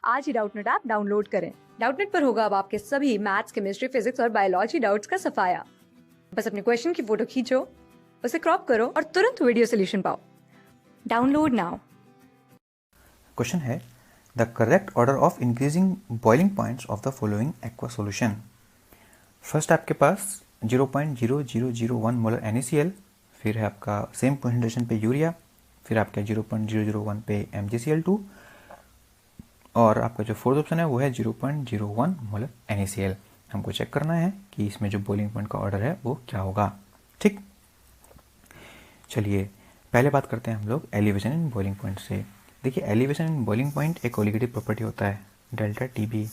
आज ही Doubtnut app download करें। Doubtnut पर होगा अब आपके सभी मैथ्स, केमिस्ट्री, फिजिक्स और बायोलॉजी डाउट्स का सफाया। बस अपने क्वेश्चन की फोटो खींचो, उसे क्रॉप करो और तुरंत वीडियो सोल्यूशन पाओ। Download now. क्वेश्चन है the correct order of increasing boiling points of the following aqua solution. First आपके पास 0.0001 मोलर NaCl, फिर है आपका सेम कंसंट्रेशन पे यूरिया, फिर आपका 0.001 पे MgCl2 और आपका जो फोर्थ ऑप्शन है वो है 0.01 मोलर NaCl। हमको चेक करना है कि इसमें जो बॉइलिंग पॉइंट का ऑर्डर है वो क्या होगा। ठीक, चलिए पहले बात करते हैं हम लोग एलिवेशन इन बॉइलिंग पॉइंट से। देखिए एलिवेशन इन बॉइलिंग पॉइंट एक कोलिगेटिव प्रॉपर्टी होता है डेल्टा TB।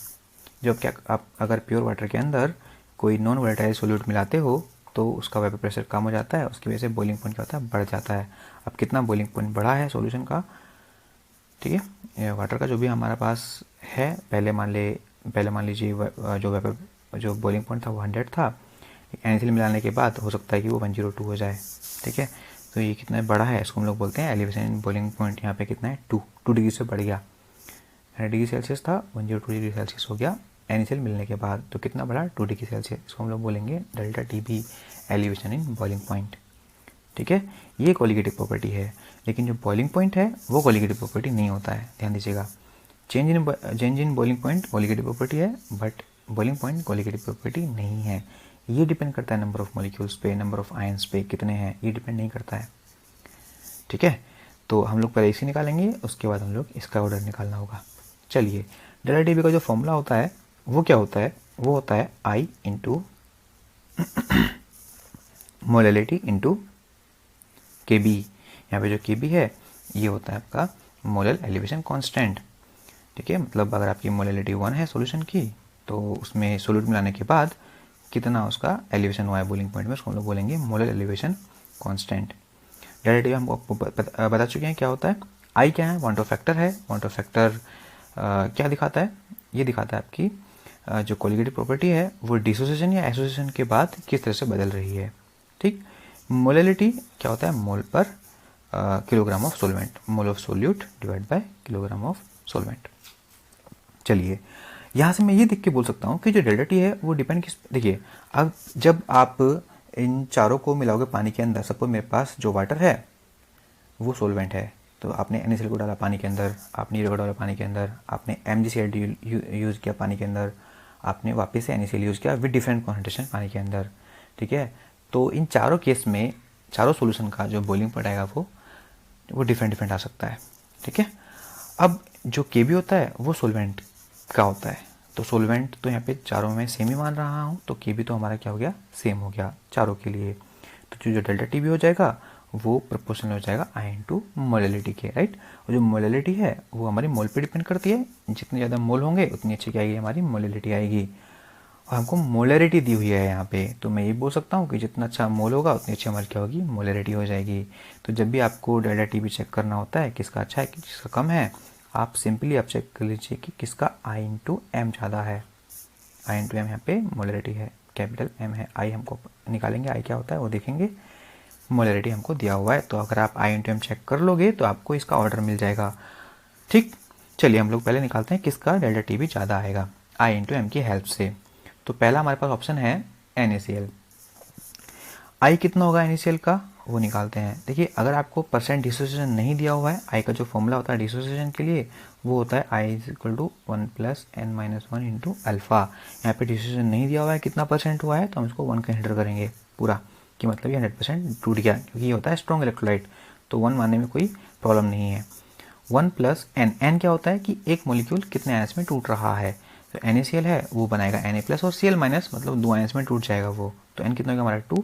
जो क्या आप अगर प्योर वाटर के अंदर कोई नॉन वोलेटाइल सॉल्यूट मिलाते हो तो उसका वेपर प्रेशर कम हो जाता है, उसकी वजह से बॉइलिंग पॉइंट क्या होता है, बढ़ जाता है। अब कितना बॉइलिंग पॉइंट बढ़ा है सॉल्यूशन का, ठीक है, वाटर का जो भी हमारा पास है, पहले मान लीजिए जो बॉइलिंग पॉइंट था वो 100 था, NaCl मिलाने के बाद हो सकता है कि वो 102 हो जाए। ठीक है, तो ये कितना बड़ा है इसको हम लोग बोलते हैं एलिवेशन इन बॉइलिंग पॉइंट। यहाँ पे कितना है 2 डिग्री से बढ़ गया, 100 डिग्री सेल्सियस था 102 डिग्री सेल्सियस हो गया NaCl मिलने के बाद, तो कितना बढ़ा 2 डिग्री सेल्सियस। इसको हम लोग बोलेंगे delta TB elevation in boiling point. ठीक है, ये कोलिगेटिव प्रॉपर्टी है, लेकिन जो बॉइलिंग पॉइंट है वो कोलिगेटिव प्रॉपर्टी नहीं होता है, ध्यान दीजिएगा। Change in boiling point colligative property है, but boiling point colligative property नहीं है। ये डिपेंड करता है नंबर ऑफ मॉलिक्यूल्स पे, नंबर ऑफ आयंस पे कितने हैं, ये डिपेंड नहीं करता है। ठीक है, तो हम लोग पहले इसी निकालेंगे, उसके बाद हम लोग इसका ऑर्डर निकालना होगा। चलिए डेल्टा TB का जो फॉर्मूला होता है वो क्या होता है, वो होता है I into molality into KB। यहाँ पे जो KB है ये होता है आपका मोलर एलिवेशन कांस्टेंट। ठीक है, मतलब अगर आपकी मोलैलिटी 1 है सॉल्यूशन की तो उसमें सोल्यूट मिलाने के बाद कितना उसका एलिवेशन हुआ है बॉइलिंग पॉइंट में, उसको हम लोग बोलेंगे molar elevation constant. Delta TB हम आपको बता चुके हैं क्या होता है। I क्या है, वांट ऑफ फैक्टर है। वांट ऑफ फैक्टर क्या दिखाता है, ये दिखाता है आपकी जो कोलिगेटिव प्रॉपर्टी है वो डिसोसिएशन या एसोसिएशन के बाद किस तरह से बदल रही है। ठीक, मोलैलिटी क्या होता है, मोल पर kilogram of solvent, mole of solute divide by kilogram of solvent. चलिए यहाँ से मैं ये देख के बोल सकता हूँ कि जो डेल्टा T है वो डिपेंड किस, देखिए अब जब आप इन चारों को मिलाओगे पानी के अंदर, सपोज मेरे पास जो वाटर है वो सोलवेंट है, तो आपने NaCl को डाला पानी के अंदर, आपने यूरिया को डाला पानी के अंदर, आपने MgCl यूज़ किया पानी के अंदर, आपने वापस से NaCl यूज़ किया विद डिफरेंट कॉन्सेंट्रेशन पानी के अंदर। ठीक है, तो इन चारों केस में चारों सॉल्यूशन का जो बॉइलिंग पॉइंट आएगा वो डिफरेंट आ सकता है। ठीक है, अब जो KB होता है वो सोलवेंट का होता है, तो सोलवेंट तो यहाँ पे चारों में सेम ही मान रहा हूँ, तो KB तो हमारा क्या हो गया, सेम हो गया चारों के लिए। तो जो डेल्टा TB हो जाएगा वो प्रोपोर्शनल हो जाएगा I इंटू मोलैलिटी के, राइट। और जो मोलैलिटी है वो हमारी मोल पे डिपेंड करती है, जितने ज़्यादा मोल होंगे उतनी अच्छी क्या आएगी, हमारी मोलैलिटी आएगी। और हमको मोलैरिटी दी हुई है यहाँ पे, तो मैं ये बोल सकता हूँ कि जितना अच्छा मोल होगा उतनी अच्छी हमारी क्या होगी, मोलैरिटी हो जाएगी। तो जब भी आपको डेल्टा TB चेक करना होता है किसका अच्छा है किसका कम है, आप सिंपली आप चेक कर लीजिए कि किसका I इंटू M ज़्यादा है। I इंटू M यहाँ पे मोलैरिटी है, कैपिटल M है, I हमको निकालेंगे, I क्या होता है वो देखेंगे, मोलैरिटी हमको दिया हुआ है, तो अगर आप I इंटू M चेक कर लोगे तो आपको इसका ऑर्डर मिल जाएगा। ठीक, चलिए हम लोग पहले निकालते हैं किसका डेल्टा TB ज़्यादा आएगा I इंटू M की हेल्प से। तो पहला हमारे पास ऑप्शन है NaCl। I कितना होगा NaCl का वो निकालते हैं। देखिए अगर आपको परसेंट डिसोसिएशन नहीं दिया हुआ है, I का जो फॉर्मूला होता है डिसोसिएशन के लिए वो होता है I is equal to 1 plus n-1 into alpha. यहाँ पे डिसोसिएशन नहीं दिया हुआ है कितना परसेंट हुआ है, तो हम इसको 1 कंसिडर करेंगे पूरा, कि मतलब ये 100% टूट गया, क्योंकि ये होता है स्ट्रॉन्ग इलेक्ट्रोलाइट, तो 1 मानने में कोई प्रॉब्लम नहीं है। 1 प्लस n क्या होता है कि एक मॉलिक्यूल कितने आयंस में टूट रहा है, तो NaCl है वो बनाएगा Na प्लस और Cl माइनस, मतलब 2 आयंस में टूट जाएगा वो, तो n कितना होगा हमारा 2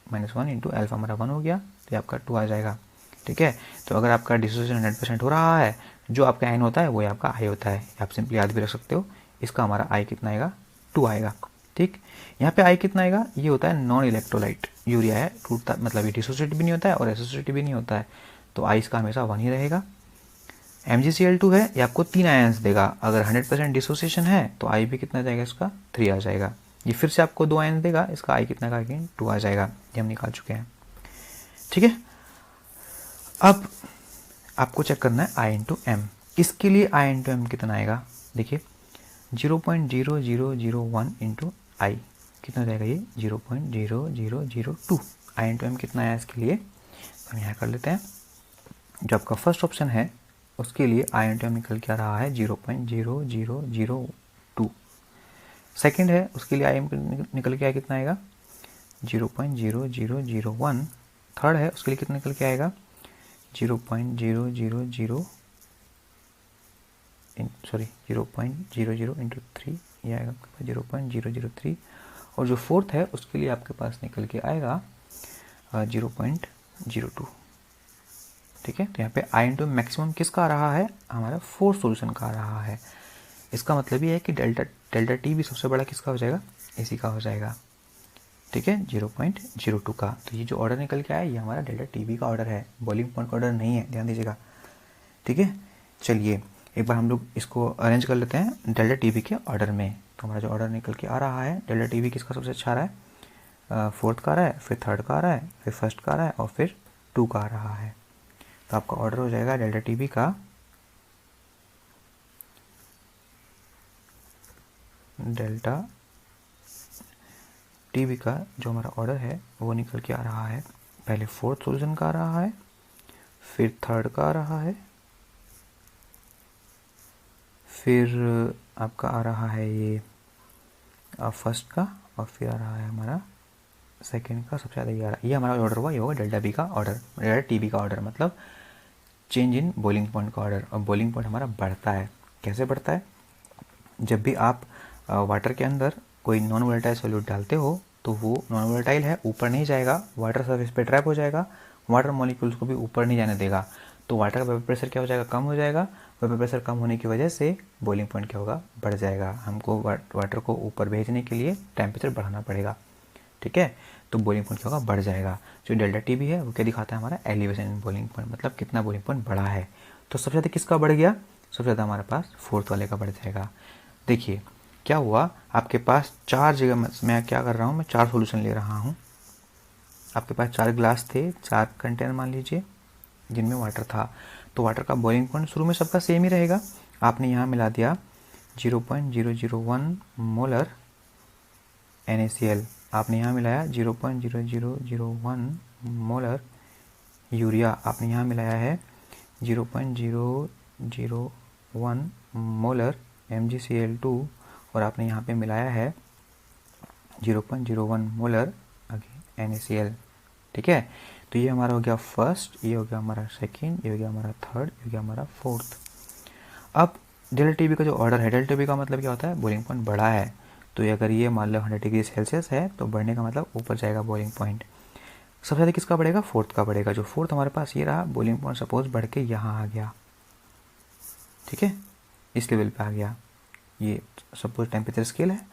माइनस 1 इंटू अल्फा हमारा 1 हो गया, तो ये आपका 2 आ जाएगा। ठीक है, तो अगर आपका डिसोसिएशन 100% हो रहा है, जो आपका n होता है वो आपका I होता है, आप सिंपली याद भी रख सकते हो। इसका हमारा I कितना आएगा, 2 आएगा। ठीक, यहाँ पे I कितना आएगा, ये होता है नॉन इलेक्ट्रोलाइट, यूरिया है, टूटता मतलब ये डिसोसिएट भी नहीं होता है और एसोसिएट भी नहीं होता है, तो I इसका हमेशा 1 ही रहेगा। MgCl2 है, ये आपको 3 आयंस देगा, अगर 100% डिसोसिएशन है तो I भी कितना जाएगा, इसका 3 आ जाएगा। ये फिर से आपको 2 आयंस देगा, इसका I कितना का अगेन 2 आ जाएगा, ये हम निकाल चुके हैं। ठीक है, अब आपको चेक करना है I इंटू M। इसके लिए आई इंटू एम कितना आएगा, देखिए 0.0001 इंटू आई कितना हो जाएगा, ये 0.0002 आई इंटू एम कितना आया इसके लिए, तो हम यहाँ कर लेते हैं। जो आपका फर्स्ट ऑप्शन है उसके लिए आई इंटू एम निकल के आ रहा है 0.0002। सेकंड है उसके लिए आई एम निकल के आया कितना आएगा 0.0001। थर्ड है उसके लिए कितना निकल के आएगा 0.000 0.00 इंटू 3, ये आएगा आपके पास 0.003। और जो फोर्थ है उसके लिए आपके पास निकल के आएगा 0.02। ठीक है, तो यहाँ पे आई इंटू मैक्सिमम किसका आ रहा है, हमारा फोर्थ सॉल्यूशन का आ रहा है। इसका मतलब ये है कि डेल्टा टी भी सबसे बड़ा किसका हो जाएगा, इसी का हो जाएगा। ठीक है, 0.02 का। तो ये जो ऑर्डर निकल के आया ये हमारा डेल्टा टी बी का ऑर्डर है, बॉइलिंग पॉइंट का ऑर्डर नहीं है, ध्यान दीजिएगा। ठीक है, चलिए एक बार हम लोग इसको अरेंज कर लेते हैं डेल्टा टी बी के ऑर्डर में। तो हमारा जो ऑर्डर निकल के आ रहा है डेल्टा टी बी किसका सबसे अच्छा आ रहा है, फोर्थ का आ रहा है, फिर थर्ड का आ रहा है, फिर फर्स्ट का आ रहा है और फिर 2 का आ रहा है। तो आपका ऑर्डर हो जाएगा डेल्टा टी बी का जो हमारा ऑर्डर है वो निकल के आ रहा है, पहले फोर्थ सॉल्यूशन का आ रहा है, फिर थर्ड का आ रहा है, फिर आपका आ रहा है ये फर्स्ट का, और फिर आ रहा है हमारा सेकंड का, सबसे ज़्यादा ये आ रहा है। ये हमारा ऑर्डर हुआ, ये होगा डेल्टा बी का ऑर्डर, डेल्टा टी बी का ऑर्डर, मतलब चेंज इन बॉइलिंग पॉइंट का ऑर्डर। और बॉइलिंग पॉइंट हमारा बढ़ता है, कैसे बढ़ता है, जब भी आप वाटर के अंदर कोई नॉन वोलेटाइल सॉल्यूट डालते हो तो वो नॉन वोलेटाइल है, ऊपर नहीं जाएगा, वाटर सरफेस पे ट्रैप हो जाएगा, वाटर मॉलिक्यूल्स को भी ऊपर नहीं जाने देगा। तो वाटर का वेपर प्रेशर क्या हो जाएगा, कम हो जाएगा। वेपर प्रेशर कम होने की वजह से बॉइलिंग पॉइंट क्या होगा, बढ़ जाएगा। हमको वाटर को ऊपर भेजने के लिए टेम्परेचर बढ़ाना पड़ेगा। ठीक है, तो बॉइलिंग पॉइंट क्या होगा, बढ़ जाएगा। जो डेल्टा टी बी है वो क्या दिखाता है, हमारा एलिवेशन इन बॉइलिंग पॉइंट, मतलब कितना बॉइलिंग पॉइंट बढ़ा है। तो सबसे ज़्यादा किसका बढ़ गया, सबसे ज़्यादा हमारे पास फोर्थ वाले का बढ़ जाएगा। देखिए क्या हुआ, आपके पास 4 जगह, मैं क्या कर रहा हूँ, मैं 4 सॉल्यूशन ले रहा हूँ। आपके पास 4 ग्लास थे, 4 कंटेनर मान लीजिए जिनमें वाटर था। तो वाटर का बॉइलिंग पॉइंट शुरू में सबका सेम ही रहेगा। आपने यहाँ मिला दिया 0.001 मोलर NaCl, आपने यहाँ मिलाया 0.0001 मोलर यूरिया, आपने यहाँ मिलाया है 0.001 मोलर MgCl2, और आपने यहाँ पे मिलाया है 0.01 मोलर NaCl। ठीक है, तो ये हमारा हो गया फर्स्ट, ये हो गया हमारा सेकंड, ये हो गया हमारा थर्ड, ये हो गया हमारा फोर्थ। अब डेल्टा टी बी का जो ऑर्डर है, डेल्टा टी बी का मतलब क्या होता है, बॉइलिंग पॉइंट बढ़ा है। तो ये अगर ये मान लो 100 डिग्री सेल्सियस है तो बढ़ने का मतलब ऊपर जाएगा बॉइलिंग पॉइंट। सबसे ज़्यादा किसका बढ़ेगा, फोर्थ का बढ़ेगा। जो फोर्थ हमारे पास ये रहा, बॉइलिंग पॉइंट सपोज बढ़ के यहाँ आ गया। ठीक है, इस लेवल पे आ गया। ये सपोज टेम्परेचर स्केल है,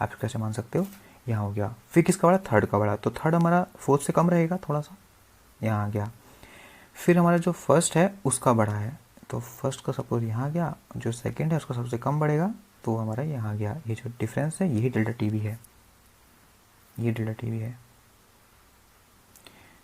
आप कैसे मान सकते हो, यहाँ हो गया। फिर किसका बढ़ा, थर्ड का बढ़ा, तो थर्ड हमारा फोर्थ से कम रहेगा थोड़ा सा, यहाँ आ गया। फिर हमारा जो फर्स्ट है उसका बढ़ा है, तो फर्स्ट का सपोज यहाँ आ गया, जो सेकंड है उसका सबसे कम बढ़ेगा तो हमारा यहाँ आ गया। ये जो डिफरेंस है यही डेल्टा टी बी है, ये डेल्टा टी बी है।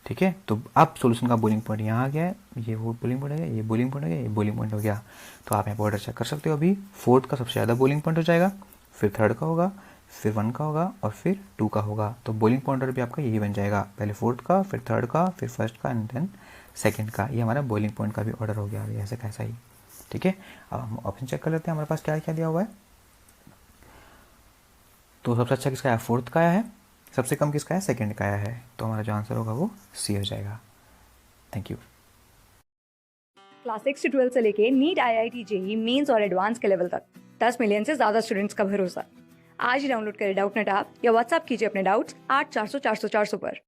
ठीक है, तो अब सॉल्यूशन का बॉइलिंग पॉइंट यहाँ आ गया है, ये वो बॉइलिंग पॉइंट हो गया, ये बॉइलिंग पॉइंट हो गया, ये बॉइलिंग पॉइंट हो गया। तो आप यहाँ पर ऑर्डर चेक कर सकते हो। अभी फोर्थ का सबसे ज़्यादा बॉइलिंग पॉइंट हो जाएगा, फिर थर्ड का होगा, फिर 1 का होगा और फिर 2 का होगा। तो बॉइलिंग पॉइंट ऑर्डर भी आपका यही बन जाएगा, पहले फोर्थ का, फिर थर्ड का, फिर फर्स्ट का एंड देन सेकंड का। ये हमारा बॉइलिंग पॉइंट का भी ऑर्डर हो गया, ऐसे कैसा ही। ठीक है, अब हम ऑप्शन चेक कर लेते हैं हमारे पास क्या क्या दिया हुआ है। तो सबसे अच्छा किसका आया, फोर्थ का आया है, सबसे कम किसका है, सेकंड का आया है। तो हमारा जो आंसर होगा वो सी हो जाएगा। Thank you. क्लास 6 से 12 से लेके नीट, IIT, JEE मेंस और एडवांस के लेवल तक 10 मिलियन से ज़्यादा स्टूडेंट्स का भरोसा। आज ही डाउनलोड करें डाउटनेट ऐप या व्हाट्सएप कीजिए अपने डाउट्स 8400 400 400 पर।